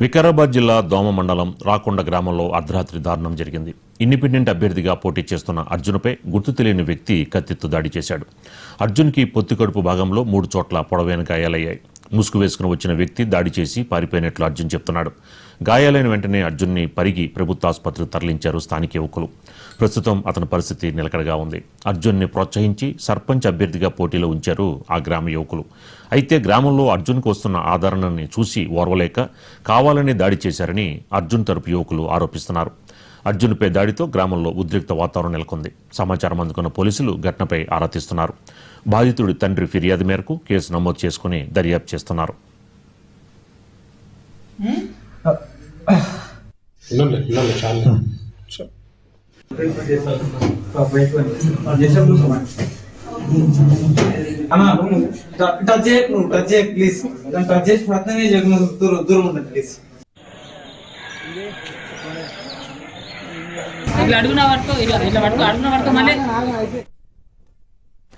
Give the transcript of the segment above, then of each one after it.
వికారాబాద్ జిల్లా దోమ మండలం రాకొండ గ్రామంలో అర్ధరాత్రి దారుణం జరిగింది. ఇండిపెండెంట్ అభ్యర్థిగా పోటీ చేస్తున్న అర్జున్పై గుర్తు తెలియని వ్యక్తి కత్తితో దాడి చేశాడు. అర్జున్కి పొత్తికడుపు భాగంలో 3 చోట్ల పొడవైన గాయాలయ్యాయి. ముసుగు వేసుకుని వచ్చిన వ్యక్తి దాడి చేసి పారిపోయినట్లు అర్జున్ చెప్తున్నాడు. గాయాలైన వెంటనే అర్జున్ని పరిగి ప్రభుత్వ ఆసుపత్రికి తరలించారు స్థానిక యువకులు. ప్రస్తుతం అతని పరిస్థితి నిలకడగా ఉంది. అర్జున్ని ప్రోత్సహించి సర్పంచ్ అభ్యర్థిగా పోటీలో ఉంచారు ఆ గ్రామ యువకులు. అయితే గ్రామంలో అర్జున్కు వస్తున్న ఆదరణని చూసి ఓర్వలేక కావాలని దాడి చేశారని అర్జున్ తరపు యువకులు ఆరోపిస్తున్నారు. అర్జున్పై దాడితో గ్రామంలో ఉద్రిక్త వాతావరణం నెలకొంది. సమాచారం అందుకున్న పోలీసులు ఘటనపై ఆరా తీస్తున్నారు. బాధితుడి తండ్రి ఫిర్యాదు మేరకు కేసు నమోదు చేసుకుని దర్యాప్తు చేస్తున్నారు.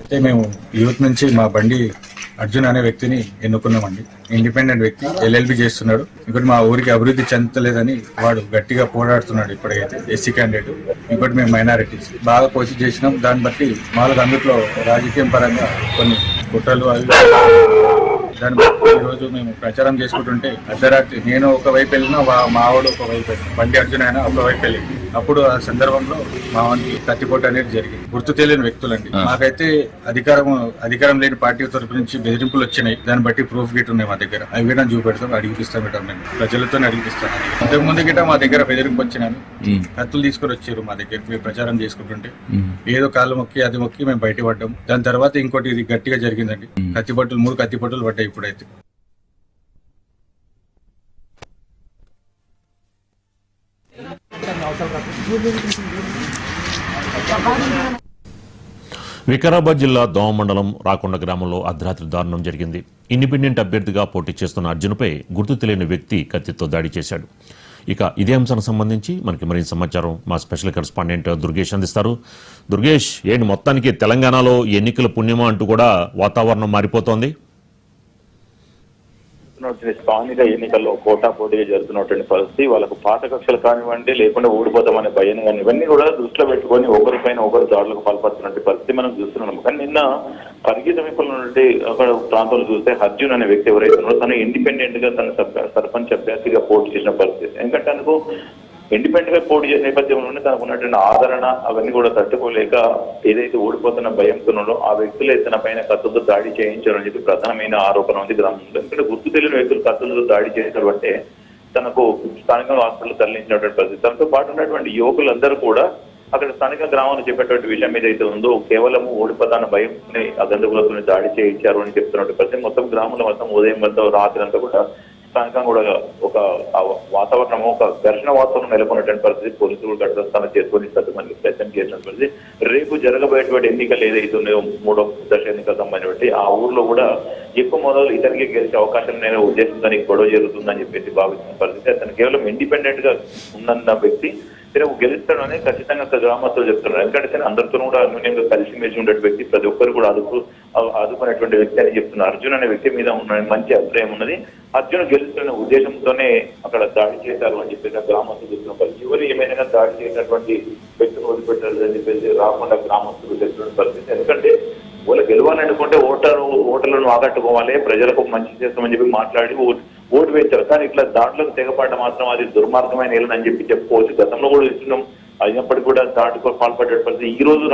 అయితే మేము యూత్ నుంచి మా బండి అర్జున్ అనే వ్యక్తిని ఎన్నుకున్నామండి. ఇండిపెండెంట్ వ్యక్తి, LLB చేస్తున్నాడు. ఇంకోటి మా ఊరికి అభివృద్ధి చెందలేదని వాడు గట్టిగా పోరాడుతున్నాడు. ఇప్పటికైతే SC క్యాండిడేట్. ఇంకోటి మేము మైనారిటీస్ బాగా పోస్ట్ చేసినాం. దాన్ని బట్టి మాకు అందులో రాజకీయం పరంగా కొన్ని కుట్రలు అవి దాన్ని బట్టి ఈరోజు మేము ప్రచారం చేసుకుంటుంటే అర్ధరాత్రి నేను ఒకవైపు వెళ్ళినా మా ఆవిడ ఒకవైపు వెళ్ళిన బండి అర్జున్ అయినా ఒకవైపు వెళ్ళింది. అప్పుడు ఆ సందర్భంలో మా వానికి కత్తిపోటు అనేది జరిగింది. గుర్తు తెలియని వ్యక్తులండి. మాకైతే అధికారం లేని పార్టీ తరపు నుంచి బెదిరింపులు వచ్చినాయి. దాన్ని బట్టి ప్రూఫ్ గిట్ ఉన్నాయి మా దగ్గర. అవి కూడా చూపెడతాం, అడిగిపిస్తాం మేడం. నేను ప్రజలతో అడిగిపిస్తాను. ఇంతకు ముందు గిట్ట మా దగ్గర బెదిరింపు వచ్చినాను. కత్తులు తీసుకొని వచ్చారు మా దగ్గరికి. మేము ప్రచారం చేసుకుంటుంటే ఏదో కాళ్ళు మొక్కి అది మొక్కి మేము బయట పడ్డాం. దాని తర్వాత ఇంకోటి ఇది గట్టిగా జరిగిందండి. 3 కత్తిపట్టులు పడ్డాయి ఇప్పుడైతే. వికారాబాద్ జిల్లా దోమ మండలం రాకొండ గ్రామంలో అర్ధరాత్రి దారుణం జరిగింది. ఇండిపెండెంట్ అభ్యర్థిగా పోటీ చేస్తున్న అర్జున్పై గుర్తు తెలియని వ్యక్తి కత్తితో దాడి చేశాడు. ఇక ఇదే అంశానికి సంబంధించి మనకి మరింత సమాచారం మా స్పెషల్ కరెస్పాండెంట్ దుర్గేష్ అందిస్తారు. దుర్గేష్, ఏంటి మొత్తానికి తెలంగాణలో ఎన్నికల పుణ్యమా అంటూ కూడా వాతావరణం మారిపోతోంది. స్థానిక ఎన్నికల్లో పోటాపోటీగా జరుగుతున్నటువంటి పరిస్థితి, వాళ్ళకు పాత కక్షలు కానివ్వండి, లేకుండా ఓడిపోతామనే భయం కానీ ఇవన్నీ కూడా దృష్టిలో పెట్టుకొని ఒకరిపైన ఒకరు దాడులకు పాల్పడుతున్నటువంటి పరిస్థితి మనం చూస్తున్నాం. కానీ నిన్న పరిగి సమీపంలో ఉన్నటువంటి అక్కడ ప్రాంతాలు చూస్తే అర్జున్ అనే వ్యక్తి ఎవరైతే ఉన్నారో తను ఇండిపెండెంట్ గా తన సర్పంచ్ అభ్యర్థిగా పోటీ చేసిన పరిస్థితి. ఎందుకంటే తనకు ఇండిపెండెంట్ గా పోటీ చేసే నేపథ్యంలోనే తనకు ఉన్నటువంటి ఆదరణ అవన్నీ కూడా తట్టుకోలేక ఏదైతే ఓడిపోతున్న భయంతో ఆ వ్యక్తులే తన పైన కత్తులతో దాడి చేయించారని చెప్పి ప్రధానమైన ఆరోపణ ఉంది గ్రామంలో. ఎందుకంటే గుర్తు తెలియని వ్యక్తులు కత్తులతో దాడి చేశారు అంటే తనకు స్థానిక హాస్పిటల్ తరలించినటువంటి పరిస్థితి. తనతో పాటు ఉన్నటువంటి యువకులందరూ కూడా అక్కడ స్థానిక గ్రామంలో చెప్పేటువంటి విషయం ఏదైతే ఉందో కేవలం ఓడిపోతాన భయం గంధకులతో దాడి చేయించారు అని చెప్తున్నటువంటి పరిస్థితి. మొత్తం గ్రామంలో మొత్తం ఉదయం వద్ద రాత్రి అంతా కూడా స్థానికంగా కూడా ఒక వాతావరణం, ఒక ఘర్షణ వాతావరణం నెలకొన్నటువంటి పరిస్థితి. పోలీసులు కూడా ఘటనాస్థానం చేసుకొని సత్తుమంది ప్రయత్నం చేసిన పరిస్థితి. రేపు జరగబోయేటువంటి ఎన్నికలు ఏదైతే ఉన్నాయో 3వ దశ ఎన్నికలకు సంబంధించి ఆ ఊర్లో కూడా ఎక్కువ మొదలు ఇతనికి గెలిచే అవకాశం నేను ఉద్దేశంతో గొడవ జరుగుతుందని చెప్పేసి భావిస్తున్న పరిస్థితి. అతను కేవలం ఇండిపెండెంట్ గా ఉన్న వ్యక్తి రేపు గెలుస్తాడని ఖచ్చితంగా గ్రామస్తులు చెప్తున్నారు. ఎందుకంటే అందరితో కూడా అన్యూన్యంగా కలిసిమెలిసి ఉండే వ్యక్తి, ప్రతి ఒక్కరు కూడా ఆదుకునేటువంటి వ్యక్తి అని చెప్తున్నారు. అర్జున్ అనే వ్యక్తి మీద ఉన్న మంచి అభిప్రాయం ఉన్నది. అర్జున్ గెలుస్తున్న ఉద్దేశంతోనే అక్కడ దాడి చేశారు అని చెప్పేసి గ్రామస్తులు చెప్తున్నారు. ఎవరు ఏమైనా దాడి చేసినటువంటి వ్యక్తిని వదిలిపెట్టారు అని చెప్పేసి రాకుండా గ్రామస్తులు చెప్తున్న పరిస్థితి. ఎందుకంటే వాళ్ళు గెలవాలనుకుంటే ఓటర్లను ఆకట్టుకోవాలి, ప్రజలకు మంచి చేస్తామని చెప్పి మాట్లాడి ఓటు వేశారు. కానీ ఇట్లా దాంట్లోకి తెగపడ్డ మాత్రం అది దుర్మార్గమైన ఏలని చెప్పి చెప్పుకోవచ్చు. గతంలో కూడా ఇస్తున్నాం, అయినప్పటికీ కూడా దాంట్లో పాల్పడే పరిస్థితి. ఈ రోజు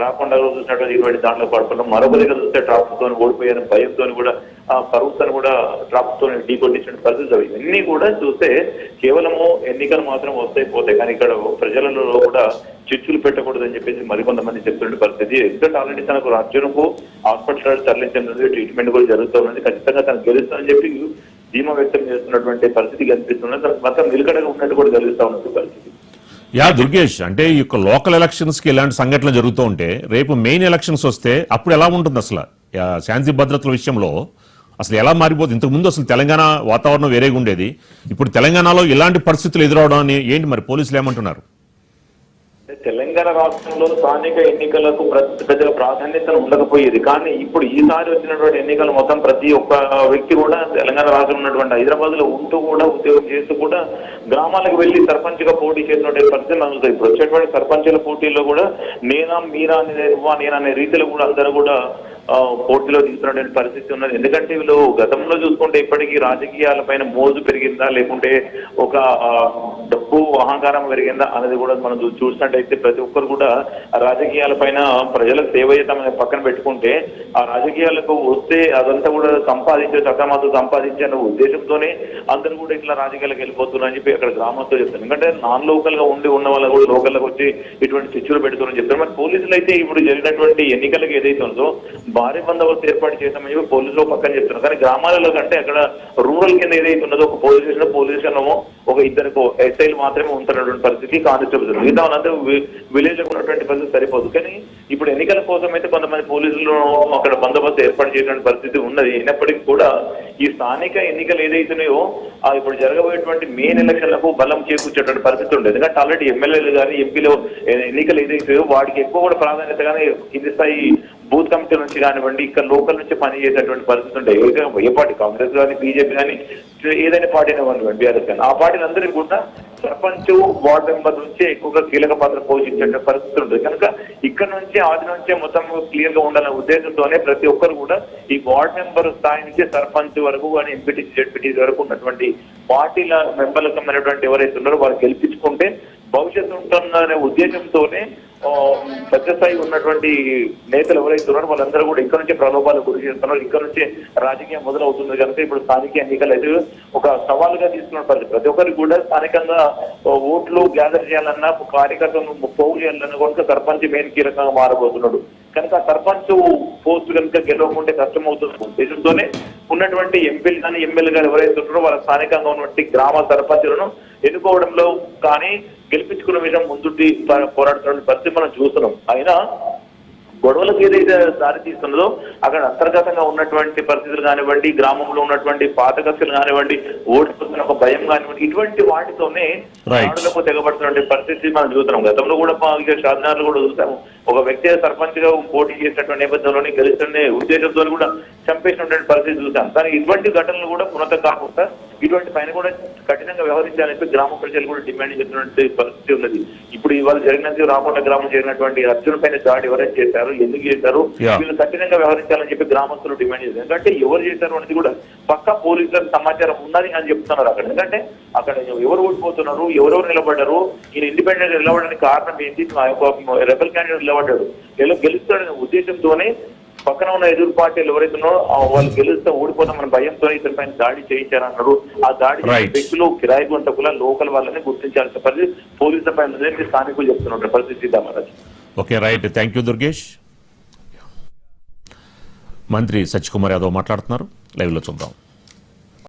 రాకుండా చూసినట్టు 20 దాంట్లో పాల్పడడం, మరొక దగ్గర చూస్తే ట్రాఫిక్ తో ఓడిపోయారు భయంతో కూడా పరువుతో కూడా ట్రాఫిక్ తో ఢీకొట్టించిన పరిస్థితి. ఇవన్నీ కూడా చూస్తే కేవలము ఎన్నికలు మాత్రం వస్తాయి పోతాయి, కానీ ఇక్కడ ప్రజలలో కూడా చిచ్చులు పెట్టకూడదని చెప్పేసి మరికొంతమంది చెప్తున్న పరిస్థితి. ఎందుకంటే ఆల్రెడీ తనకు అర్జున్కు హాస్పిటల్ తరలించడం, ట్రీట్మెంట్ కూడా జరుగుతున్నది. ఖచ్చితంగా తనకు గెలుస్తానని చెప్పి ధీమా వ్యక్తం చేస్తున్నటువంటి పరిస్థితి కనిపిస్తున్నది. తనకు మాత్రం నిలకడగా ఉన్నట్టు కూడా జరుగుతూ ఉన్నటువంటి పరిస్థితి. యా దుర్గేష్, అంటే ఈ యొక్క లోకల్ ఎలక్షన్స్ కి ఇలాంటి సంఘటనలు జరుగుతూ ఉంటే రేపు మెయిన్ ఎలక్షన్స్ వస్తే అప్పుడు ఎలా ఉంటుంది? అసలు శాంతి భద్రతల విషయంలో అసలు ఎలా మారిపోతుంది? ఇంతకుముందు అసలు తెలంగాణ వాతావరణం వేరేగా ఉండేది, ఇప్పుడు తెలంగాణలో ఇలాంటి పరిస్థితులు ఎదురవడం అని ఏంటి మరి పోలీసులు ఏమంటున్నారు? తెలంగాణ రాష్ట్రంలో స్థానిక ఎన్నికలకు పెద్దగా ప్రాధాన్యత ఉండకపోయేది. కానీ ఇప్పుడు ఈసారి వచ్చినటువంటి ఎన్నికలు మొత్తం ప్రతి ఒక్క వ్యక్తి కూడా తెలంగాణ రాష్ట్రంలో ఉన్నటువంటి హైదరాబాద్ లో ఉంటూ కూడా ఉద్యోగం చేస్తూ కూడా గ్రామాలకు వెళ్లి సర్పంచ్ గా పోటీ చేసినటువంటి పరిస్థితి మనకు ఇప్పుడు వచ్చేటువంటి సర్పంచుల పోటీల్లో కూడా నేనా మీరా నేననే రీతిలో కూడా అందరూ కూడా పోటీలో తీసుకున్నటువంటి పరిస్థితి ఉన్నది. ఎందుకంటే వీళ్ళు గతంలో చూసుకుంటే ఇప్పటికీ రాజకీయాల పైన మోజు పెరిగిందా లేకుంటే ఒక డబ్బు అహంకారం పెరిగిందా అనేది కూడా మనం చూసినట్టయితే ప్రతి ఒక్కరు కూడా రాజకీయాల పైన ప్రజలకు సేవ చేద్దామని పక్కన పెట్టుకుంటే ఆ రాజకీయాలకు వస్తే అదంతా కూడా చట్టమాతో సంపాదించే ఉద్దేశంతోనే అందరూ కూడా ఇట్లా రాజకీయాలకు వెళ్ళిపోతున్నారని చెప్పి అక్కడ గ్రామంతో చెప్తారు. ఎందుకంటే నాన్ లోకల్ గా ఉన్న వాళ్ళు కూడా లోకల్కి వచ్చి ఇటువంటి చిచ్చులు పెడుతున్నారని చెప్తారు. మరి పోలీసులు అయితే ఇప్పుడు జరిగినటువంటి ఎన్నికలకు ఏదైతే ఉందో భారీ బందోబస్తు ఏర్పాటు చేస్తామని చెప్పి పోలీసులు పక్కన చెప్తున్నారు. కానీ గ్రామాలలో కంటే అక్కడ రూరల్ కింద ఏదైతే ఉన్నదో ఒక పోలీస్ స్టేషన్ ఒక ఇద్దరు ఎస్ఐలు మాత్రమే ఉంటున్నటువంటి పరిస్థితి, కానిస్టేబుల్స్ మిగతా వాళ్ళందరూ విలేజ్ లో ఉన్నటువంటి పరిస్థితి సరిపోదు. కానీ ఇప్పుడు ఎన్నికల కోసం అయితే కొంతమంది పోలీసులు అక్కడ బందోబస్తు ఏర్పాటు చేసినటువంటి పరిస్థితి ఉన్నది. అయినప్పటికీ కూడా ఈ స్థానిక ఎన్నికలు ఏదైతున్నాయో ఇప్పుడు జరగబోయేటువంటి మెయిన్ ఎలక్షన్లకు బలం చేకూర్చేటువంటి పరిస్థితి ఉండేది. ఎందుకంటే ఆల్రెడీ ఎమ్మెల్యేలు కానీ ఎంపీలు ఎన్నికలు ఏదైతే వాటికి ఎక్కువ కూడా ప్రాధాన్యత కానీ కింది స్థాయి బూత్ కమిటీ నుంచి కానివ్వండి ఇక్కడ లోకల్ నుంచి పనిచేసేటువంటి పరిస్థితి ఉంటాయి. ఏ పార్టీ కాంగ్రెస్ కానీ బీజేపీ కానీ ఏదైనా పార్టీ కానివ్వండి బీఆర్ఎస్ కానీ ఆ పార్టీలందరికీ కూడా సర్పంచ్ వార్డు మెంబర్ నుంచి ఎక్కువగా కీలక పాత్ర పోషించే పరిస్థితి ఉంటుంది. కనుక ఇక్కడ నుంచి ఆది నుంచే మొత్తం క్లియర్ గా ఉండాలనే ఉద్దేశంతోనే ప్రతి ఒక్కరు కూడా ఈ వార్డు మెంబర్ స్థాయి నుంచి సర్పంచ్ వరకు కానీ ఎంపీటీసీ జెడ్పీటీసీ వరకు ఉన్నటువంటి పార్టీల మెంబర్లకు సంబంధించినటువంటి ఎవరైతే ఉన్నారో వాళ్ళు గెలిపించుకుంటే భవిష్యత్తు ఉంటుందనే ఉద్దేశంతోనే పెద్ద స్థాయి ఉన్నటువంటి నేతలు ఎవరైతే ఉన్నారో వాళ్ళందరూ కూడా ఇక్కడ నుంచి ప్రలోభాలకు గురి చేస్తున్నారు. ఇక్కడ నుంచి రాజకీయం మొదలవుతుంది కనుక ఇప్పుడు స్థానిక ఎన్నికలు అయితే ఒక సవాలుగా తీసుకున్న పరిస్థితి. ప్రతి ఒక్కరికి కూడా స్థానికంగా ఓట్లు గ్యాదర్ చేయాలన్నా కార్యకర్తలను పోగు చేయాలన్నా కనుక సర్పంచ్ మెయిన్ కీలకంగా మారబోతున్నాడు. కనుక సర్పంచ్ పోస్ట్ కనుక గెలవకుంటే కష్టం అవుతున్న ఉద్దేశంతోనే ఉన్నటువంటి ఎంపీలు కానీ ఎమ్మెల్యే గారు ఎవరైతే ఉన్నారో వాళ్ళ స్థానికంగా ఉన్నటువంటి గ్రామ సర్పంచులను ఎన్నుకోవడంలో కానీ గెలిపించుకున్న విషయం ముందుండి పోరాడుతున్న పరిస్థితి మనం చూస్తున్నాం. అయినా గొడవలకు ఏదైతే దారి తీస్తున్నదో అక్కడ అంతర్గతంగా ఉన్నటువంటి పరిస్థితులు కానివ్వండి, గ్రామంలో ఉన్నటువంటి పాత కక్షలు కానివ్వండి, ఓడిపోతున్న ఒక భయం కానివ్వండి, ఇటువంటి వాటితోనే నాడులకు తెగబడుతున్న పరిస్థితి మనం చూస్తున్నాం. గతంలో కూడా షాద్నగర్లు కూడా చూసాము. ఒక వ్యక్తి సర్పంచ్ గా పోటీ చేసినటువంటి నేపథ్యంలోనే గెలుస్తున్న ఉద్దేశంతో కూడా చంపేసినటువంటి పరిస్థితి చూసాం. కానీ ఇటువంటి ఘటనలు కూడా పునః కాకుండా ఇటువంటి పైన కూడా కఠినంగా వ్యవహరించాలని చెప్పి గ్రామ ప్రజలు కూడా డిమాండ్ చేస్తున్నటువంటి పరిస్థితి ఉన్నది. ఇప్పుడు ఇవాళ జరిగినది రాకొండ గ్రామం జరిగినటువంటి అర్జున్ పైన దాడి ఎవరైతే చేశారు, ఎందుకు చేశారు, వీళ్ళు కఠినంగా వ్యవహరించాలని చెప్పి గ్రామస్తులు డిమాండ్ చేశారు. ఎందుకంటే ఎవరు చేశారు అనేది కూడా పక్కా పోలీసులకు సమాచారం ఉన్నది అని చెప్తున్నారు అక్కడ. ఎందుకంటే అక్కడ ఎవరు ఓడిపోతున్నారు, ఎవరెవరు నిలబడ్డారు, ఈయన ఇండిపెండెంట్ గా నిలబడడానికి కారణం ఏంటి, రెబల్ క్యాండిడేట్ నిలబడ్డాడు గెలుస్తాడనే ఉద్దేశంతోనే పక్కన ఉన్న ఎదురు పార్టీలు ఎవరైతే ఉన్నారో వాళ్ళు గెలిస్తే ఓడిపోతామని భయంతో ఇతని పైన దాడి చేయించారన్నారు. ఆ దాడి వ్యక్తులు కిరాయి గుంటకుల లోకల్ వాళ్ళని గుర్తించాల్సిన పరిస్థితి పోలీసుల పైన స్థానికులు చెప్తున్న పరిస్థితి. Okay, right, thank you Durgesh. మంత్రి సత్యకుమార్ యాదవ్ మాట్లాడుతున్నారు, లైవ్ లో చూద్దాం.